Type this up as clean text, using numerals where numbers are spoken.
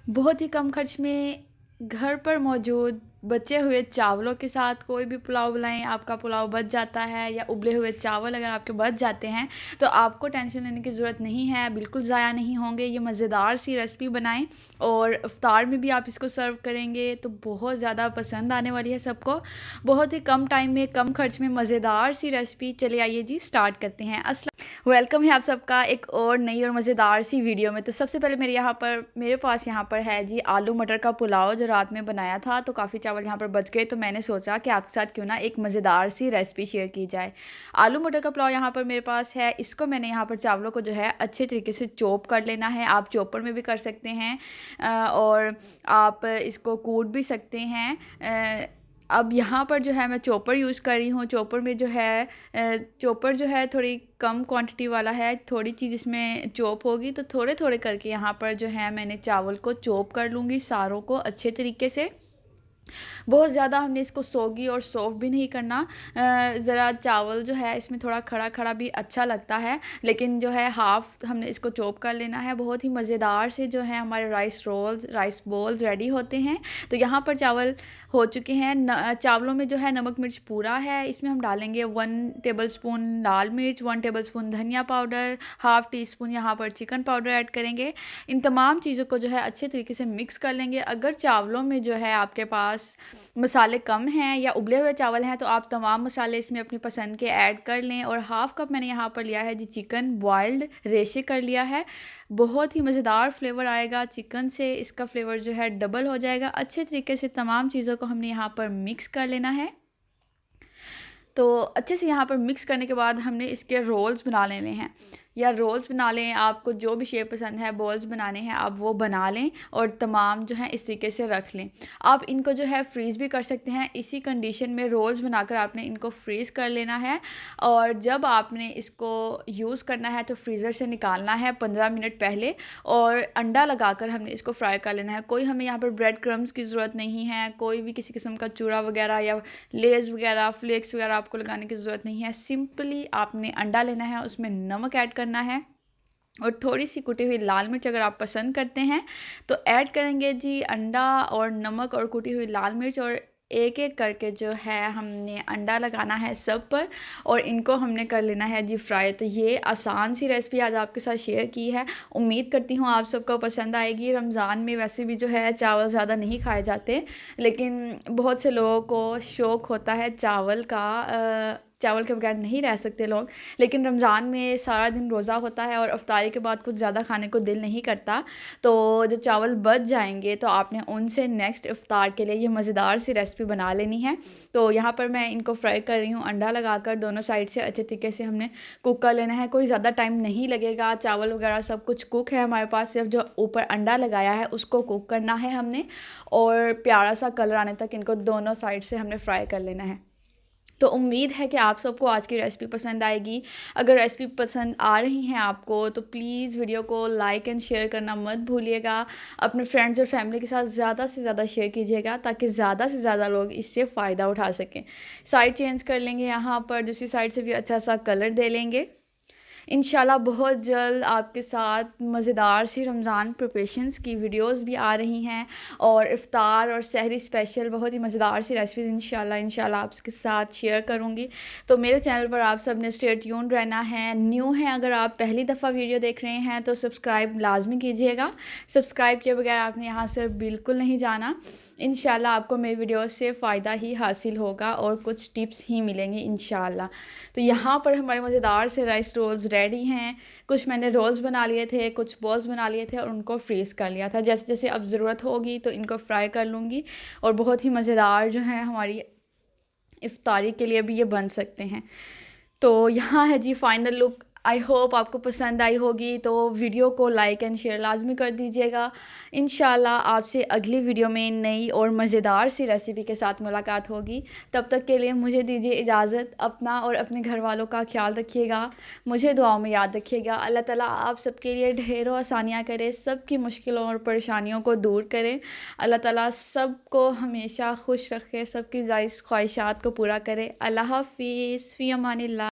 बहुत ही कम खर्च में घर पर मौजूद बचे हुए चावलों के साथ कोई भी पुलाव बनाएं, आपका पुलाव बच जाता है या उबले हुए चावल अगर आपके बच जाते हैं तो आपको टेंशन लेने की ज़रूरत नहीं है, बिल्कुल ज़ाया नहीं होंगे। ये मज़ेदार सी रेसिपी बनाएं और इफ्तार में भी आप इसको सर्व करेंगे तो बहुत ज़्यादा पसंद आने वाली है सबको। बहुत ही कम टाइम में कम खर्च में मज़ेदार सी रेसिपी। चलिए आइए जी स्टार्ट करते हैं। वेलकम है आप सबका एक और नई और मज़ेदार सी वीडियो में। तो सबसे पहले मेरे पास यहाँ पर है जी आलू मटर का पुलाव जो रात में बनाया था। तो काफ़ी चावल यहाँ पर बच गए तो मैंने सोचा कि आपके साथ क्यों ना एक मज़ेदार सी रेसिपी शेयर की जाए। आलू मटर का पुलाव यहाँ पर मेरे पास है। इसको मैंने यहाँ पर चावलों को जो है अच्छे तरीके से चॉप कर लेना है। आप चॉपर में भी कर सकते हैं और आप इसको कूट भी सकते हैं। अब यहाँ पर जो है मैं चॉपर यूज़ कर रही हूँ। चॉपर में जो है चॉपर जो है थोड़ी कम क्वांटिटी वाला है, थोड़ी चीज़ इसमें चॉप होगी तो थोड़े थोड़े करके यहाँ पर जो है मैंने चावल को चॉप कर लूँगी सारों को अच्छे तरीके से। बहुत ज़्यादा हमने इसको सोगी और सॉफ्ट भी नहीं करना। ज़रा चावल जो है इसमें थोड़ा खड़ा खड़ा भी अच्छा लगता है, लेकिन जो है हाफ़ हमने इसको चॉप कर लेना है। बहुत ही मज़ेदार से जो है हमारे राइस बॉल्स रेडी होते हैं। तो यहाँ पर चावल हो चुके हैं। चावलों में जो है नमक मिर्च पूरा है। इसमें हम डालेंगे 1 टेबलस्पून लाल मिर्च, 1 टेबलस्पून धनिया पाउडर, हाफ़ टी स्पून यहाँ पर चिकन पाउडर ऐड करेंगे। इन तमाम चीज़ों को जो है अच्छे तरीके से मिक्स कर लेंगे। अगर चावलों में जो है आपके पास मसाले कम हैं या उबले हुए चावल हैं तो आप तमाम मसाले इसमें अपनी पसंद के ऐड कर लें। और हाफ़ कप मैंने यहाँ पर लिया है जी चिकन बॉइल्ड रेशे कर लिया है। बहुत ही मज़ेदार फ्लेवर आएगा चिकन से, इसका फ्लेवर जो है डबल हो जाएगा। अच्छे तरीके से तमाम चीज़ों को हमने यहाँ पर मिक्स कर लेना है। तो अच्छे से यहाँ पर मिक्स करने के बाद हमने इसके रोल्स बना लेने हैं या रोल्स बना लें। आपको जो भी शेप पसंद है बॉल्स बनाने हैं आप वो बना लें और तमाम जो है इस तरीके से रख लें। आप इनको जो है फ्रीज़ भी कर सकते हैं। इसी कंडीशन में रोल्स बनाकर आपने इनको फ्रीज़ कर लेना है और जब आपने इसको यूज़ करना है तो फ्रीज़र से निकालना है 15 मिनट पहले और अंडा लगाकर हमने इसको फ्राई कर लेना है। कोई हमें यहाँ पर ब्रेड क्रम्स की ज़रूरत नहीं है, कोई भी किसी किस्म का चूरा वगैरह या लेज़ वगैरह फ्लेक्स वगैरह आपको लगाने की ज़रूरत नहीं है। सिंपली आपने अंडा लेना है, उसमें नमक ऐड करना है और थोड़ी सी कुटी हुई लाल मिर्च अगर आप पसंद करते हैं तो ऐड करेंगे जी। अंडा और नमक और कुटी हुई लाल मिर्च और एक एक करके जो है हमने अंडा लगाना है सब पर और इनको हमने कर लेना है जी फ्राई। तो ये आसान सी रेसिपी आज आपके साथ शेयर की है। उम्मीद करती हूँ आप सबको पसंद आएगी। रमज़ान में वैसे भी जो है चावल ज़्यादा नहीं खाए जाते, लेकिन बहुत से लोगों को शौक़ होता है चावल का। चावल के बगैर नहीं रह सकते लोग, लेकिन रमज़ान में सारा दिन रोज़ा होता है और इफ्तारी के बाद कुछ ज़्यादा खाने को दिल नहीं करता। तो जो चावल बच जाएंगे तो आपने उनसे नेक्स्ट इफ्तार के लिए ये मज़ेदार सी रेसिपी बना लेनी है। तो यहाँ पर मैं इनको फ्राई कर रही हूँ अंडा लगाकर। दोनों साइड से अच्छे तरीके से हमने कुक कर लेना है। कोई ज़्यादा टाइम नहीं लगेगा, चावल वगैरह सब कुछ कुक है हमारे पास। सिर्फ जो ऊपर अंडा लगाया है उसको कुक करना है हमने और प्यारा सा कलर आने तक इनको दोनों साइड से हमने फ्राई कर लेना है। तो उम्मीद है कि आप सबको आज की रेसिपी पसंद आएगी। अगर रेसिपी पसंद आ रही हैं आपको तो प्लीज़ वीडियो को लाइक एंड शेयर करना मत भूलिएगा। अपने फ्रेंड्स और फैमिली के साथ ज़्यादा से ज़्यादा शेयर कीजिएगा ताकि ज़्यादा से ज़्यादा लोग इससे फ़ायदा उठा सकें। साइड चेंज कर लेंगे, यहाँ पर दूसरी साइड से भी अच्छा सा कलर दे लेंगे। इंशाल्लाह बहुत जल्द आपके साथ मज़ेदार सी रमज़ान प्रिपरेशंस की वीडियोस भी आ रही हैं और इफ़्तार और सहरी स्पेशल बहुत ही मज़ेदार सी रेसिपीज़ इंशाल्लाह आपके साथ शेयर करूँगी। तो मेरे चैनल पर आप सब ने स्टे ट्यून्ड रहना है। न्यू हैं अगर आप पहली दफ़ा वीडियो देख रहे हैं तो सब्सक्राइब लाजमी कीजिएगा। सब्सक्राइब किए बगैर आपने यहाँ से बिल्कुल नहीं जाना। इंशाल्लाह आपको मेरी वीडियो से फ़ायदा ही हासिल होगा और कुछ टिप्स ही मिलेंगे इंशाल्लाह। तो यहाँ पर हमारे मज़ेदार से राइस रोल्स रेडी हैं। कुछ मैंने रोल्स बना लिए थे, कुछ बॉल्स बना लिए थे और उनको फ्रीज़ कर लिया था। जैसे जैसे अब ज़रूरत होगी तो इनको फ्राई कर लूँगी और बहुत ही मज़ेदार जो है हमारी इफ्तारी के लिए भी ये बन सकते हैं। तो यहाँ है जी फाइनल लुक। आई होप आपको पसंद आई होगी। तो वीडियो को लाइक एंड शेयर लाजमी कर दीजिएगा। इंशाल्लाह आपसे अगली वीडियो में नई और मज़ेदार सी रेसिपी के साथ मुलाकात होगी। तब तक के लिए मुझे दीजिए इजाज़त। अपना और अपने घर वालों का ख्याल रखिएगा। मुझे दुआओं में याद रखिएगा। अल्लाह ताला आप सबके लिए ढेरों आसानियाँ करे, सबकी मुश्किलों और परेशानियों को दूर करे। अल्लाह ताला सबको हमेशा खुश रखे, सबकी जायज़ ख्वाहिशात को पूरा करे। अल्लाह हाफ़िज़, फ़ी अमानिल्लाह।